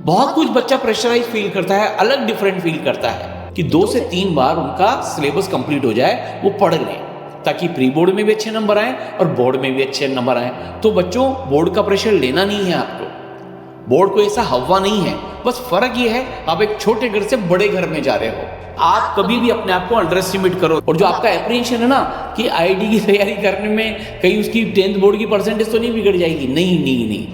बहुत कुछ बच्चा प्रेशराइज फील करता है, अलग डिफरेंट फील करता है कि 2 से 3 बार उनका सिलेबस कंप्लीट हो जाए, वो पढ़ लें ताकि प्री बोर्ड में भी अच्छे नंबर आए और बोर्ड में भी अच्छे नंबर आए। तो बच्चों, बोर्ड का प्रेशर लेना नहीं है आपको। बोर्ड को ऐसा हवा नहीं है, बस फर्क ये है आप एक छोटे घर से बड़े घर में जा रहे हो। आप कभी भी अपने आप को अंडर एस्टिमेट करो। और जो आपका एप्रीहेंशन है ना कि आईआईटी की तैयारी करने में कहीं उसकी 10th बोर्ड की परसेंटेज तो नहीं बिगड़ जाएगी, नहीं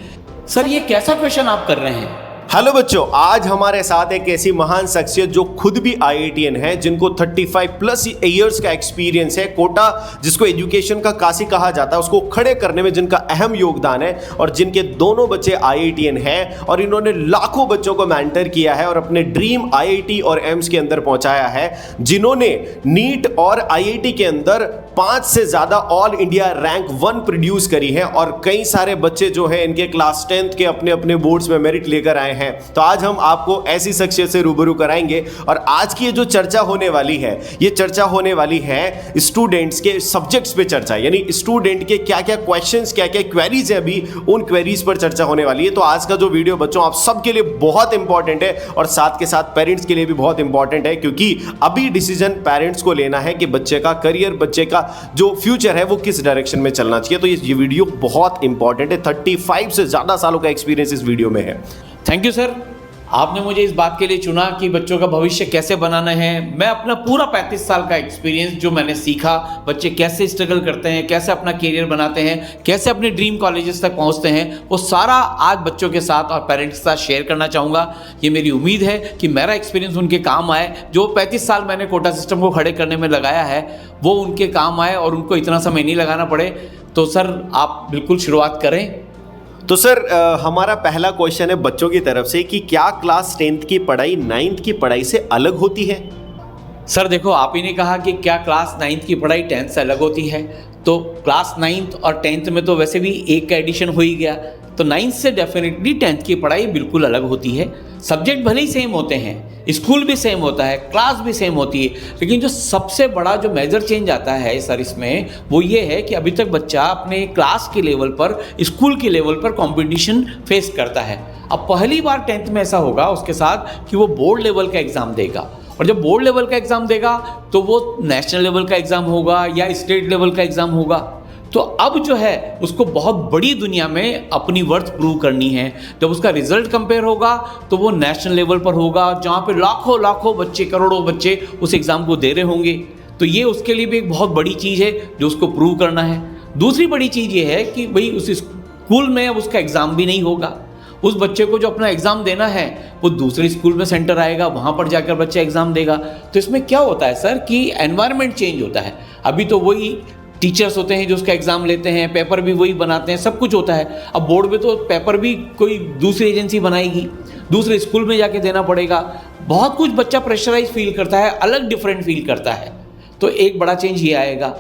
सर, ये कैसा क्वेश्चन आप कर रहे हैं। हेलो बच्चों, आज हमारे साथ एक ऐसी महान शख्सियत जो खुद भी आईआईटीएन है, जिनको 35 प्लस इयर्स का एक्सपीरियंस है। कोटा जिसको एजुकेशन का काशी कहा जाता है, उसको खड़े करने में जिनका अहम योगदान है और जिनके दोनों बच्चे आईआईटीएन हैं और इन्होंने लाखों बच्चों को मेंटर किया है और अपने ड्रीम आईआईटी और एम्स के अंदर पहुंचाया है, जिन्होंने नीट और आईआईटी के अंदर 5 से ज्यादा ऑल इंडिया रैंक 1 प्रोड्यूस करी है और कई सारे बच्चे जो है इनके क्लास 10th के अपने अपने बोर्ड्स में मेरिट लेकर आए हैं। तो आज हम आपको ऐसी शख्सियत से रूबरू कराएंगे और आज की ये जो चर्चा होने वाली है, ये चर्चा होने वाली है स्टूडेंट्स के सब्जेक्ट्स पे चर्चा, यानी स्टूडेंट के क्या क्या क्वेश्चंस, क्या क्या क्वेरीज है, अभी उन क्वेरीज पर चर्चा होने वाली है। तो आज का जो वीडियो बच्चों आप सबके लिए बहुत इंपॉर्टेंट है और साथ के साथ पेरेंट्स के लिए भी बहुत इंपॉर्टेंट है, क्योंकि अभी डिसीजन पेरेंट्स को लेना है कि बच्चे का करियर, बच्चे का जो फ्यूचर है वो किस डायरेक्शन में चलना चाहिए। तो ये वीडियो बहुत इंपॉर्टेंट है। 35 से ज्यादा सालों का एक्सपीरियंस इस वीडियो में है। थैंक यू सर, आपने मुझे इस बात के लिए चुना कि बच्चों का भविष्य कैसे बनाना है। मैं अपना पूरा 35 साल का एक्सपीरियंस जो मैंने सीखा, बच्चे कैसे स्ट्रगल करते हैं, कैसे अपना करियर बनाते हैं, कैसे अपने ड्रीम कॉलेजेस तक पहुंचते हैं, वो सारा आज बच्चों के साथ और पेरेंट्स के साथ शेयर करना चाहूँगा। ये मेरी उम्मीद है कि मेरा एक्सपीरियंस उनके काम आए। जो 35 साल मैंने कोटा सिस्टम को खड़े करने में लगाया है वो उनके काम आए और उनको इतना समय नहीं लगाना पड़े। तो सर, आप बिल्कुल शुरुआत करें। तो सर, हमारा पहला क्वेश्चन है बच्चों की तरफ से कि क्या क्लास 10th की पढ़ाई 9th की पढ़ाई से अलग होती है? सर देखो, आप ही ने कहा कि क्या क्लास 9th की पढ़ाई 10th से अलग होती है, तो क्लास 9th और 10th में तो वैसे भी एक का एडिशन हो ही गया, तो 9th से डेफिनेटली 10th की पढ़ाई बिल्कुल अलग होती है। सब्जेक्ट भले ही सेम होते हैं, स्कूल भी सेम होता है, क्लास भी सेम होती है, लेकिन जो सबसे बड़ा जो मेजर चेंज आता है सर इसमें, वो ये है कि अभी तक बच्चा अपने क्लास के लेवल पर, स्कूल के लेवल पर कंपटीशन फेस करता है। अब पहली बार 10th में ऐसा होगा उसके साथ कि वो बोर्ड लेवल का एग्ज़ाम देगा, और जब बोर्ड लेवल का एग्ज़ाम देगा तो वो नेशनल लेवल का एग्ज़ाम होगा या स्टेट लेवल का एग्ज़ाम होगा। तो अब जो है उसको बहुत बड़ी दुनिया में अपनी वर्थ प्रूव करनी है। जब उसका रिजल्ट कंपेयर होगा तो वो नेशनल लेवल पर होगा, जहाँ पे लाखों बच्चे, करोड़ों बच्चे उस एग्ज़ाम को दे रहे होंगे। तो ये उसके लिए भी एक बहुत बड़ी चीज़ है जो उसको प्रूव करना है। दूसरी बड़ी चीज़ ये है कि भाई उस स्कूल में अब उसका एग्ज़ाम भी नहीं होगा। उस बच्चे को जो अपना एग्ज़ाम देना है वो दूसरे स्कूल में सेंटर आएगा, वहाँ पर जाकर बच्चा एग्ज़ाम देगा। तो इसमें क्या होता है सर कि एनवायरनमेंट चेंज होता है। अभी तो वही टीचर्स होते हैं जो उसका एग्ज़ाम लेते हैं, पेपर भी वही बनाते हैं, सब कुछ होता है। अब बोर्ड में तो पेपर भी कोई दूसरी एजेंसी बनाएगी, दूसरे स्कूल में जाके देना पड़ेगा। बहुत कुछ बच्चा प्रेशराइज फील करता है, अलग डिफरेंट फील करता है। तो एक बड़ा चेंज ये आएगा।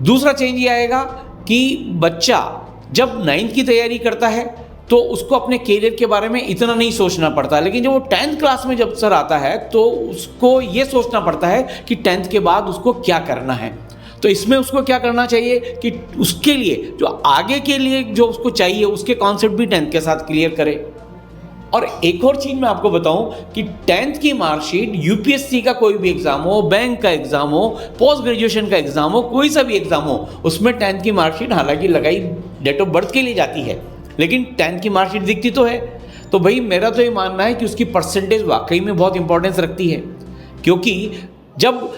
दूसरा चेंज ये आएगा कि बच्चा जब 9th की तैयारी करता है तो उसको अपने करियर के बारे में इतना नहीं सोचना पड़ता, लेकिन जब वो 10th क्लास में जब सर आता है तो उसको ये सोचना पड़ता है कि 10th के बाद उसको क्या करना है। तो इसमें उसको क्या करना चाहिए कि उसके लिए जो आगे के लिए जो उसको चाहिए उसके कॉन्सेप्ट भी 10th के साथ क्लियर करे। और एक और चीज़ मैं आपको बताऊं कि 10th की मार्कशीट यूपीएससी का कोई भी एग्जाम हो, बैंक का एग्जाम हो, पोस्ट ग्रेजुएशन का एग्जाम हो, कोई सा भी एग्जाम हो, उसमें 10th की मार्कशीट हालांकि लगाई डेट ऑफ बर्थ के लिए जाती है, लेकिन 10th की मार्कशीट दिखती तो है। तो भाई मेरा तो ये मानना है कि उसकी परसेंटेज वाकई में बहुत इंपॉर्टेंस रखती है, क्योंकि जब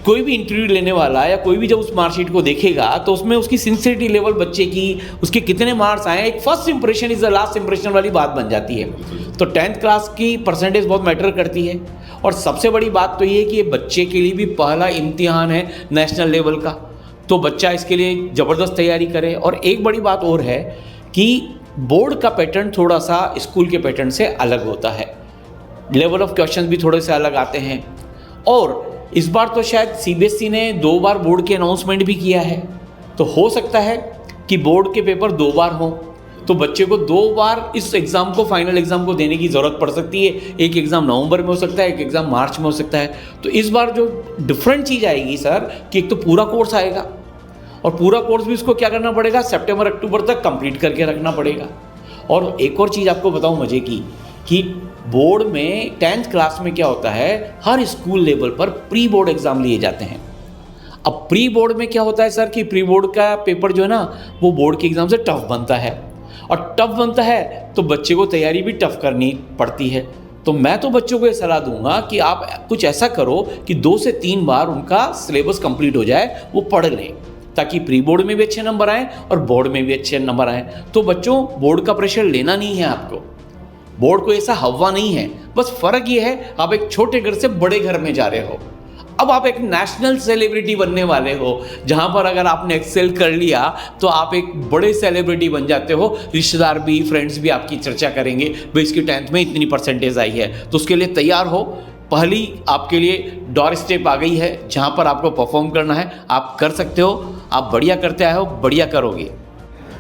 कोई भी इंटरव्यू लेने वाला या कोई भी जब उस मार्कशीट को देखेगा तो उसमें उसकी सिंसियरिटी लेवल बच्चे की, उसके कितने मार्क्स आए, एक first impression is the last impression वाली बात बन जाती है। तो 10th क्लास की परसेंटेज बहुत मैटर करती है। और सबसे बड़ी बात तो ये है कि ये बच्चे के लिए भी पहला इम्तिहान है नेशनल लेवल का, तो बच्चा इसके लिए ज़बरदस्त तैयारी करे। और एक बड़ी बात और है कि बोर्ड का पैटर्न थोड़ा सा स्कूल के पैटर्न से अलग होता है, लेवल ऑफ क्वेश्चन भी थोड़े से अलग आते हैं। और इस बार तो शायद सीबीएसई ने 2 बार बोर्ड के अनाउंसमेंट भी किया है, तो हो सकता है कि बोर्ड के पेपर 2 बार हों, तो बच्चे को 2 बार इस एग्ज़ाम को, फाइनल एग्ज़ाम को देने की ज़रूरत पड़ सकती है। एक एग्ज़ाम नवंबर में हो सकता है, एक एग्ज़ाम मार्च में हो सकता है। तो इस बार जो डिफरेंट चीज़ आएगी सर कि एक तो पूरा कोर्स आएगा, और पूरा कोर्स भी उसको क्या करना पड़ेगा, सितंबर अक्टूबर तक कंप्लीट करके रखना पड़ेगा। और एक और चीज़ आपको बताऊं मज़े की कि बोर्ड में 10th क्लास में क्या होता है, हर स्कूल लेवल पर प्री बोर्ड एग्ज़ाम लिए जाते हैं। अब प्री बोर्ड में क्या होता है सर कि प्री बोर्ड का पेपर जो है ना वो बोर्ड के एग्ज़ाम से टफ बनता है, और टफ बनता है तो बच्चे को तैयारी भी टफ करनी पड़ती है। तो मैं तो बच्चों को ये सलाह दूंगा कि आप कुछ ऐसा करो कि 2 से 3 बार उनका सिलेबस कंप्लीट हो जाए, वो पढ़ लें, ताकि प्री बोर्ड में भी अच्छे नंबर आएँ और बोर्ड में भी अच्छे नंबर आएँ। तो बच्चों, बोर्ड का प्रेशर लेना नहीं है आपको, बोर्ड को ऐसा हवा नहीं है, बस फ़र्क ये है आप एक छोटे घर से बड़े घर में जा रहे हो। अब आप एक नेशनल सेलिब्रिटी बनने वाले हो, जहाँ पर अगर आपने एक्सेल कर लिया तो आप एक बड़े सेलिब्रिटी बन जाते हो। रिश्तेदार भी, फ्रेंड्स भी आपकी चर्चा करेंगे, भाई इसकी 10th में इतनी परसेंटेज आई है, तो उसके लिए तैयार हो। पहली आपके लिए डोर स्टेप आ गई है जहाँ पर आपको परफॉर्म करना है, आप कर सकते हो, आप बढ़िया करते आए हो, बढ़िया करोगे।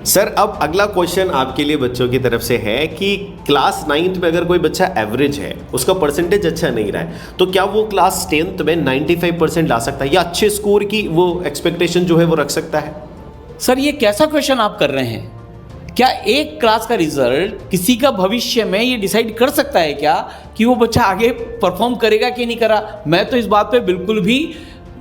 सर अब अगला क्वेश्चन आपके लिए बच्चों की तरफ से है कि क्लास 9th में अगर कोई बच्चा एवरेज है, उसका परसेंटेज अच्छा नहीं रहा है, तो क्या वो क्लास 10th में 95% ला सकता है या अच्छे स्कोर की वो एक्सपेक्टेशन जो है वो रख सकता है? सर ये कैसा क्वेश्चन आप कर रहे हैं? क्या एक क्लास का रिजल्ट किसी का भविष्य में ये डिसाइड कर सकता है क्या कि वो बच्चा आगे परफॉर्म करेगा कि नहीं करा? मैं तो इस बात पे बिल्कुल भी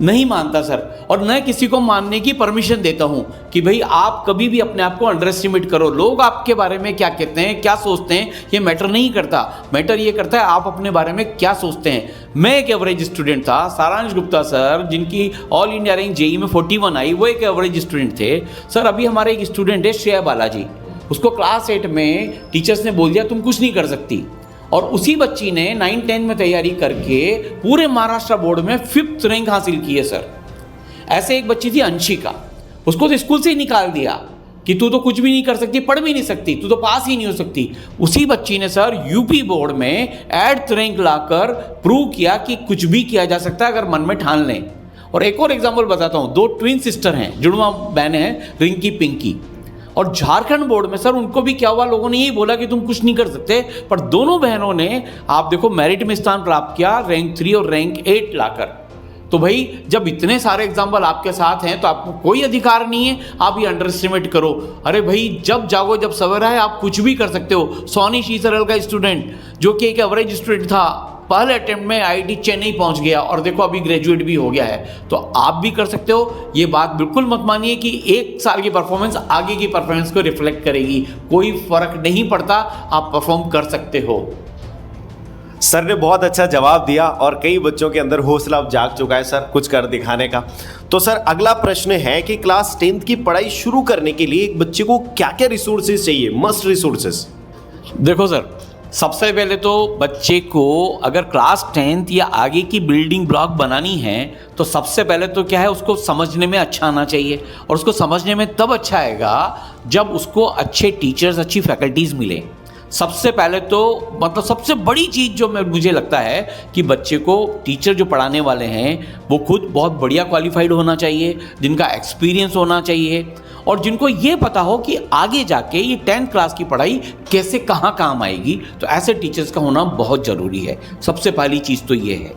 नहीं मानता सर, और न किसी को मानने की परमिशन देता हूं कि भाई आप कभी भी अपने आप को अंडर एस्टिमेट करो। लोग आपके बारे में क्या कहते हैं, क्या सोचते हैं, ये मैटर नहीं करता। मैटर ये करता है आप अपने बारे में क्या सोचते हैं। मैं एक एवरेज स्टूडेंट था, सारांश गुप्ता सर जिनकी ऑल इंडिया रैंक जेई में 41 आई, वो एक एवरेज स्टूडेंट थे सर। अभी हमारे एक स्टूडेंट है श्रेया बालाजी, उसको क्लास 8 में टीचर्स ने बोल दिया तुम कुछ नहीं कर सकती, और उसी बच्ची ने 9-10 में तैयारी करके पूरे महाराष्ट्र बोर्ड में 5th रैंक हासिल की है सर। ऐसे एक बच्ची थी अंशिका, उसको तो स्कूल से ही निकाल दिया कि तू तो कुछ भी नहीं कर सकती, पढ़ भी नहीं सकती, तू तो पास ही नहीं हो सकती। उसी बच्ची ने सर यूपी बोर्ड में 8th रैंक लाकर प्रूव किया कि कुछ भी किया जा सकता है अगर मन में ठान लें। और एक और एग्जाम्पल बताता हूँ, 2 ट्विन सिस्टर हैं, जुड़वा बहन हैं, रिंकी पिंकी। और झारखंड बोर्ड में सर उनको भी क्या हुआ, लोगों ने यही बोला कि तुम कुछ नहीं कर सकते, पर दोनों बहनों ने आप देखो मेरिट में स्थान प्राप्त किया, रैंक 3 और रैंक 8 लाकर। तो भाई जब इतने सारे एग्जाम्पल आपके साथ हैं तो आपको कोई अधिकार नहीं है आप ये अंडर एस्टिमेट करो। अरे भाई जब जागो जब सवेरा है, आप कुछ भी कर सकते हो। सोनी शीसरल का स्टूडेंट जो कि एक एवरेज स्टूडेंट था, पहले अटेम्प्ट में आईआईटी चेन्नई पहुंच गया और देखो अभी ग्रेजुएट भी हो गया है। तो आप भी कर सकते हो। ये बात बिल्कुल मत मानिए कि 1 साल की परफॉर्मेंस आगे की परफॉर्मेंस को रिफ्लेक्ट करेगी, कोई फर्क नहीं पड़ता, आप परफॉर्म कर सकते हो। सर ने बहुत अच्छा जवाब दिया और कई बच्चों के अंदर हौसला अब जाग चुका है सर कुछ कर दिखाने का। तो सर अगला प्रश्न है कि क्लास 10th की पढ़ाई शुरू करने के लिए एक बच्चे को क्या क्या रिसोर्सेज चाहिए, मस्ट रिसोर्सेज? देखो सर, सबसे पहले तो बच्चे को अगर क्लास 10th या आगे की बिल्डिंग ब्लॉक बनानी है तो सबसे पहले तो क्या है, उसको समझने में अच्छा आना चाहिए। और उसको समझने में तब अच्छा आएगा जब उसको अच्छे टीचर्स, अच्छी फैकल्टीज़ मिले। सबसे पहले तो मतलब सबसे बड़ी चीज़ जो मुझे लगता है कि बच्चे को टीचर जो पढ़ाने वाले हैं वो खुद बहुत बढ़िया क्वालिफाइड होना चाहिए, जिनका एक्सपीरियंस होना चाहिए और जिनको ये पता हो कि आगे जाके ये 10th क्लास की पढ़ाई कैसे कहाँ काम आएगी। तो ऐसे टीचर्स का होना बहुत ज़रूरी है। सबसे पहली चीज़ तो ये है।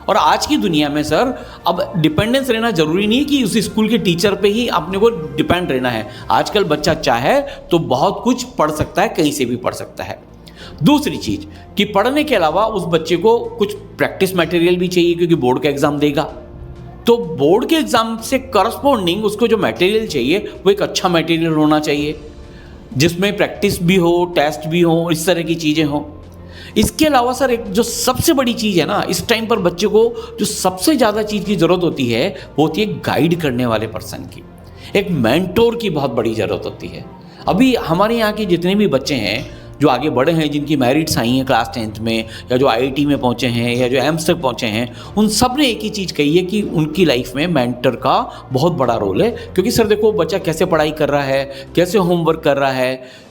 और आज की दुनिया में सर अब डिपेंडेंस रहना ज़रूरी नहीं है कि उस स्कूल के टीचर पे ही अपने को डिपेंड रहना है। आजकल बच्चा चाहे तो बहुत कुछ पढ़ सकता है, कहीं से भी पढ़ सकता है। दूसरी चीज़ कि पढ़ने के अलावा उस बच्चे को कुछ प्रैक्टिस मटेरियल भी चाहिए, क्योंकि बोर्ड का एग्ज़ाम देगा। तो बोर्ड के एग्ज़ाम से करस्पॉन्डिंग उसको जो मटेरियल चाहिए वो एक अच्छा मटेरियल होना चाहिए, जिसमें प्रैक्टिस भी हो, टेस्ट भी हो, इस तरह की चीज़ें हों। इसके अलावा सर एक जो सबसे बड़ी चीज़ है ना, इस टाइम पर बच्चे को जो सबसे ज़्यादा चीज़ की ज़रूरत होती है वो होती है गाइड करने वाले पर्सन की, एक मेंटोर की बहुत बड़ी ज़रूरत होती है। अभी हमारे यहाँ के जितने भी बच्चे हैं जो आगे बढ़े हैं, जिनकी मेरिट्स आई हैं क्लास 10th में, या जो आईआईटी में पहुँचे हैं या जो एम्स तक पहुँचे हैं, उन सब ने एक ही चीज़ कही है कि उनकी लाइफ में मेंटर का बहुत बड़ा रोल है। क्योंकि सर देखो बच्चा कैसे पढ़ाई कर रहा है, कैसे होमवर्क कर रहा है,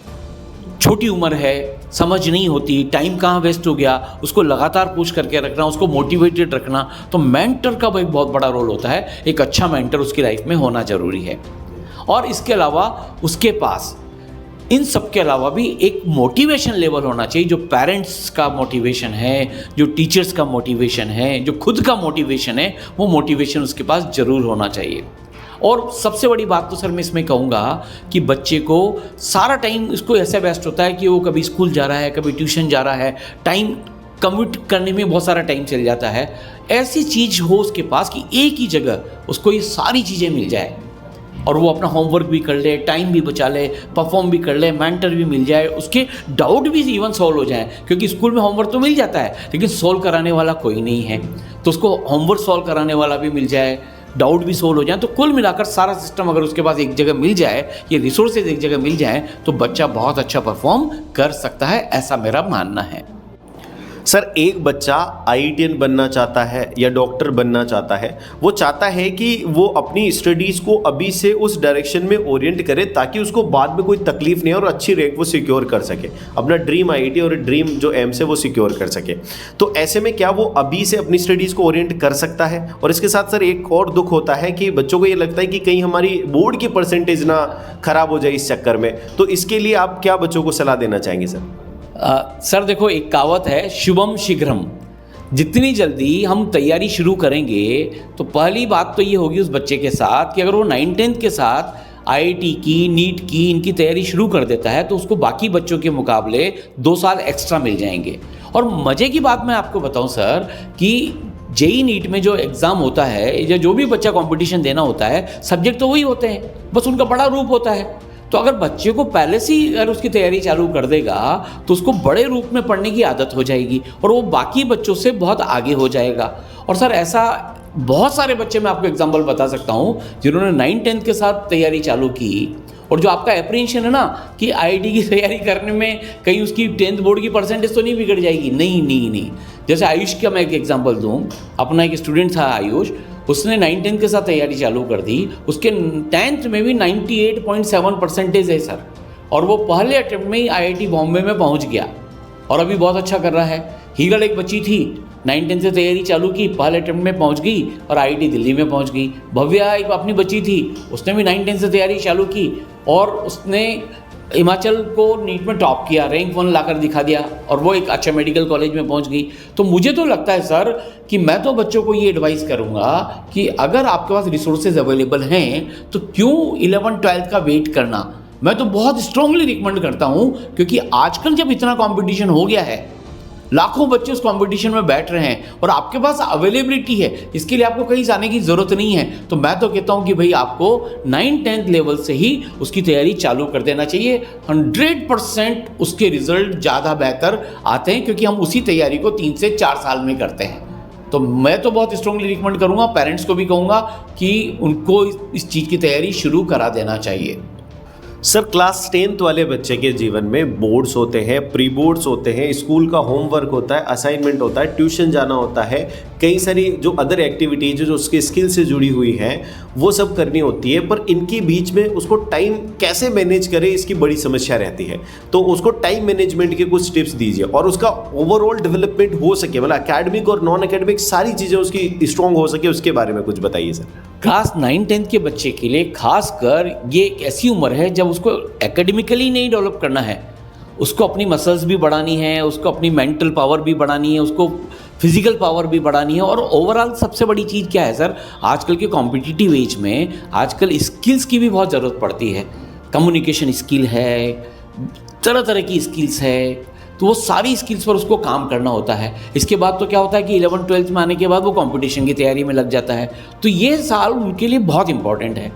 छोटी उम्र है, समझ नहीं होती, टाइम कहाँ वेस्ट हो गया, उसको लगातार पुश करके रखना, उसको मोटिवेटेड रखना। तो मेंटर का एक बहुत बड़ा रोल होता है। एक अच्छा मेंटर उसकी लाइफ में होना ज़रूरी है। और इसके अलावा उसके पास इन सब के अलावा भी एक मोटिवेशन लेवल होना चाहिए, जो पेरेंट्स का मोटिवेशन है, जो टीचर्स का मोटिवेशन है, जो खुद का मोटिवेशन है, वो मोटिवेशन उसके पास ज़रूर होना चाहिए। और सबसे बड़ी बात तो सर मैं इसमें कहूँगा कि बच्चे को सारा टाइम इसको ऐसा बेस्ट होता है कि वो कभी स्कूल जा रहा है, कभी ट्यूशन जा रहा है, टाइम कम्यूट करने में बहुत सारा टाइम चल जाता है। ऐसी चीज़ हो उसके पास कि एक ही जगह उसको ये सारी चीज़ें मिल जाए और वो अपना होमवर्क भी कर ले, टाइम भी बचा ले, परफॉर्म भी कर ले, मेंटर भी मिल जाए, उसके डाउट भी इवन सॉल्व हो जाए, क्योंकि स्कूल में होमवर्क तो मिल जाता है लेकिन सॉल्व कराने वाला कोई नहीं है, तो उसको होमवर्क सॉल्व कराने वाला भी मिल जाए, डाउट भी सॉल्व हो जाए। तो कुल मिलाकर सारा सिस्टम अगर उसके पास एक जगह मिल जाए, ये रिसोर्सेज एक जगह मिल जाए, तो बच्चा बहुत अच्छा परफॉर्म कर सकता है, ऐसा मेरा मानना है। सर, एक बच्चा आईआईटीएन बनना चाहता है या डॉक्टर बनना चाहता है, वो चाहता है कि वो अपनी स्टडीज़ को अभी से उस डायरेक्शन में ओरिएंट करे ताकि उसको बाद में कोई तकलीफ नहीं हो और अच्छी रैंक वो सिक्योर कर सके, अपना ड्रीम आईआईटी और ड्रीम जो एम्स है वो सिक्योर कर सके। तो ऐसे में क्या वो अभी से अपनी स्टडीज़ को ओरिएंट कर सकता है? और इसके साथ सर एक और दुख होता है कि बच्चों को ये लगता है कि कहीं हमारी बोर्ड की परसेंटेज ना खराब हो जाए इस चक्कर में, तो इसके लिए आप क्या बच्चों को सलाह देना चाहेंगे सर? सर देखो, एक कहावत है, शुभम शीघ्रम। जितनी जल्दी हम तैयारी शुरू करेंगे तो पहली बात तो ये होगी उस बच्चे के साथ कि अगर वो 9th-10th के साथ आईआईटी की, नीट की, इनकी तैयारी शुरू कर देता है तो उसको बाकी बच्चों के मुकाबले 2 साल एक्स्ट्रा मिल जाएंगे। और मज़े की बात मैं आपको बताऊं सर कि जेई नीट में जो एग्ज़ाम होता है या जो भी बच्चा कंपटीशन देना होता है, सब्जेक्ट तो वही होते हैं, बस उनका बड़ा रूप होता है। तो अगर बच्चे को पहले से ही अगर उसकी तैयारी चालू कर देगा तो उसको बड़े रूप में पढ़ने की आदत हो जाएगी और वो बाकी बच्चों से बहुत आगे हो जाएगा। और सर ऐसा बहुत सारे बच्चे मैं आपको एग्जांपल बता सकता हूँ जिन्होंने 9th-10th के साथ तैयारी चालू की, और जो आपका एप्रीहेंशन है ना कि आईआईटी की तैयारी करने में कहीं उसकी 10th बोर्ड की परसेंटेज तो नहीं बिगड़ जाएगी, नहीं। जैसे आयुष का मैं एक एग्जांपल दूँ, अपना एक स्टूडेंट था आयुष, उसने 9th-10th के साथ तैयारी चालू कर दी, उसके 10th में भी 98.7 परसेंटेज है सर, और वो पहले अटेम्प्ट में ही आईआईटी बॉम्बे में पहुंच गया और अभी बहुत अच्छा कर रहा है। हीगल एक बच्ची थी, 9th-10th से तैयारी चालू की, पहले अटेम्प्ट में पहुंच गई और आईआईटी दिल्ली में पहुंच गई। भव्या एक अपनी बच्ची थी, उसने भी 9th-10th से तैयारी चालू की और उसने हिमाचल को नीट में टॉप किया, रैंक 1 लाकर दिखा दिया और वो एक अच्छा मेडिकल कॉलेज में पहुंच गई। तो मुझे तो लगता है सर कि मैं तो बच्चों को ये एडवाइस करूंगा कि अगर आपके पास रिसोर्सेज अवेलेबल हैं तो क्यों 11th-12th का वेट करना। मैं तो बहुत स्ट्रांगली रिकमेंड करता हूं, क्योंकि आजकल जब इतना कंपटीशन हो गया है, लाखों बच्चे उस कंपटीशन में बैठ रहे हैं और आपके पास अवेलेबिलिटी है, इसके लिए आपको कहीं जाने की ज़रूरत नहीं है, तो मैं तो कहता हूं कि भाई आपको 9th-10th लेवल से ही उसकी तैयारी चालू कर देना चाहिए। 100% उसके रिजल्ट ज़्यादा बेहतर आते हैं, क्योंकि हम उसी तैयारी को 3 से 4 साल में करते हैं। तो मैं तो बहुत स्ट्रांगली रिकमेंड करूँगा, पेरेंट्स को भी कहूँगा कि उनको इस चीज़ की तैयारी शुरू करा देना चाहिए। सर, क्लास 10th वाले बच्चे के जीवन में बोर्ड्स होते हैं, प्री बोर्ड्स होते हैं, स्कूल का होमवर्क होता है, असाइनमेंट होता है, ट्यूशन जाना होता है, कई सारी जो अदर एक्टिविटीज़ जो उसके स्किल से जुड़ी हुई हैं वो सब करनी होती है, पर इनके बीच में उसको टाइम कैसे मैनेज करे इसकी बड़ी समस्या रहती है। तो उसको टाइम मैनेजमेंट के कुछ टिप्स दीजिए और उसका ओवरऑल डेवलपमेंट हो सके, मतलब एकेडमिक और नॉन एकेडमिक सारी चीज़ें उसकी स्ट्रॉन्ग हो सके, उसके बारे में कुछ बताइए सर। क्लास 9th-10th के बच्चे के लिए खासकर ये एक ऐसी उम्र है जब उसको एकेडमिकली नहीं डेवलप करना है, उसको अपनी मसल्स भी बढ़ानी है, उसको अपनी मेंटल पावर भी बढ़ानी है, उसको फिजिकल पावर भी बढ़ानी है। और ओवरऑल सबसे बड़ी चीज़ क्या है सर, आजकल के कॉम्पिटिटिव एज में आजकल स्किल्स की भी बहुत ज़रूरत पड़ती है। कम्युनिकेशन स्किल है, तरह तरह की स्किल्स है, तो वो सारी स्किल्स पर उसको काम करना होता है। इसके बाद तो क्या होता है कि 11th-12th में आने के बाद वो कंपटीशन की तैयारी में लग जाता है। तो ये साल उनके लिए बहुत इंपॉर्टेंट है।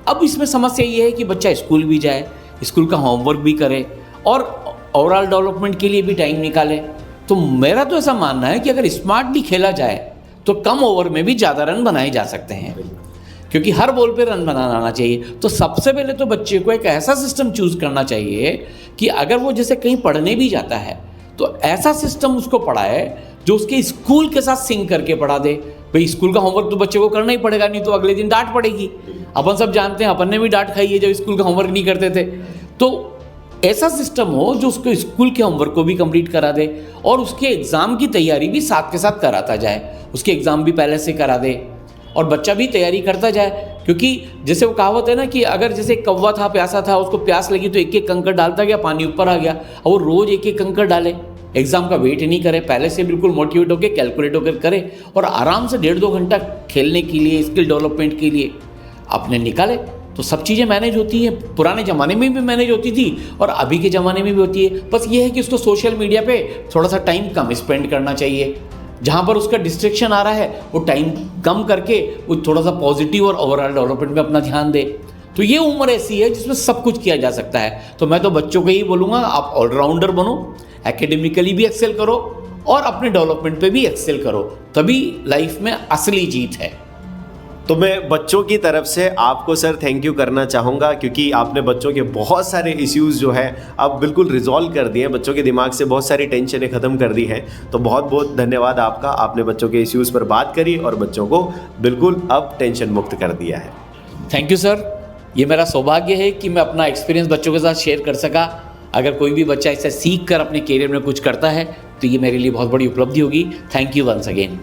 अब इसमें समस्या ये है कि बच्चा स्कूल भी जाए, स्कूल का होमवर्क भी करे और ओवरऑल डेवलपमेंट के लिए भी टाइम निकाले। तो मेरा तो ऐसा मानना है कि अगर स्मार्टली खेला जाए तो कम ओवर में भी ज़्यादा रन बनाए जा सकते हैं, क्योंकि हर बॉल पे रन बनाना आना चाहिए। तो सबसे पहले तो बच्चे को एक ऐसा सिस्टम चूज़ करना चाहिए कि अगर वो जैसे कहीं पढ़ने भी जाता है तो ऐसा सिस्टम उसको पढ़ाए जो उसके स्कूल के साथ सिंक करके पढ़ा दे। भाई स्कूल का होमवर्क तो बच्चे को करना ही पड़ेगा, नहीं तो अगले दिन डांट पड़ेगी। अपन सब जानते हैं, अपन ने भी डांट खाई है जब स्कूल का होमवर्क नहीं करते थे। तो ऐसा सिस्टम हो जो उसको स्कूल के होमवर्क को भी कंप्लीट करा दे और उसके एग्ज़ाम की तैयारी भी साथ के साथ कराता जाए, उसके एग्ज़ाम भी पहले से करा दे और बच्चा भी तैयारी करता जाए। क्योंकि जैसे वो कहावत है ना कि अगर जैसे कौवा था, प्यासा था, उसको प्यास लगी तो एक एक कंकड़ डालता गया, पानी ऊपर आ गया, और वो रोज़ एक एक कंकड़ डाले, एग्जाम का वेट नहीं करे, पहले से बिल्कुल मोटिवेट होकर कैलकुलेट होकर करे और आराम से 1.5-2 घंटा खेलने के लिए, स्किल डेवलपमेंट के लिए आपने निकाले तो सब चीज़ें मैनेज होती हैं। पुराने ज़माने में भी मैनेज होती थी और अभी के ज़माने में भी होती है। बस ये है कि उसको सोशल मीडिया पे थोड़ा सा टाइम कम स्पेंड करना चाहिए। जहाँ पर उसका डिस्ट्रैक्शन आ रहा है वो टाइम कम करके वो थोड़ा सा पॉजिटिव और ओवरऑल डेवलपमेंट में अपना ध्यान दे। तो ये उम्र ऐसी है जिसमें सब कुछ किया जा सकता है। तो मैं तो बच्चों को यही बोलूँगा, आप ऑलराउंडर बनो, एकेडमिकली भी एक्सेल करो और अपने डेवलपमेंट पे भी एक्सेल करो, तभी लाइफ में असली जीत है। तो मैं बच्चों की तरफ से आपको सर थैंक यू करना चाहूँगा, क्योंकि आपने बच्चों के बहुत सारे इश्यूज़ जो है अब बिल्कुल रिजॉल्व कर दिए हैं, बच्चों के दिमाग से बहुत सारी टेंशनें ख़त्म कर दी हैं। तो बहुत बहुत धन्यवाद आपका, आपने बच्चों के इश्यूज़ पर बात करी और बच्चों को बिल्कुल अब टेंशन मुक्त कर दिया है। थैंक यू सर, ये मेरा सौभाग्य है कि मैं अपना एक्सपीरियंस बच्चों के साथ शेयर कर सका। अगर कोई भी बच्चा इसे सीख कर अपने करियर में कुछ करता है तो ये मेरे लिए बहुत बड़ी उपलब्धि होगी। Thank you once again.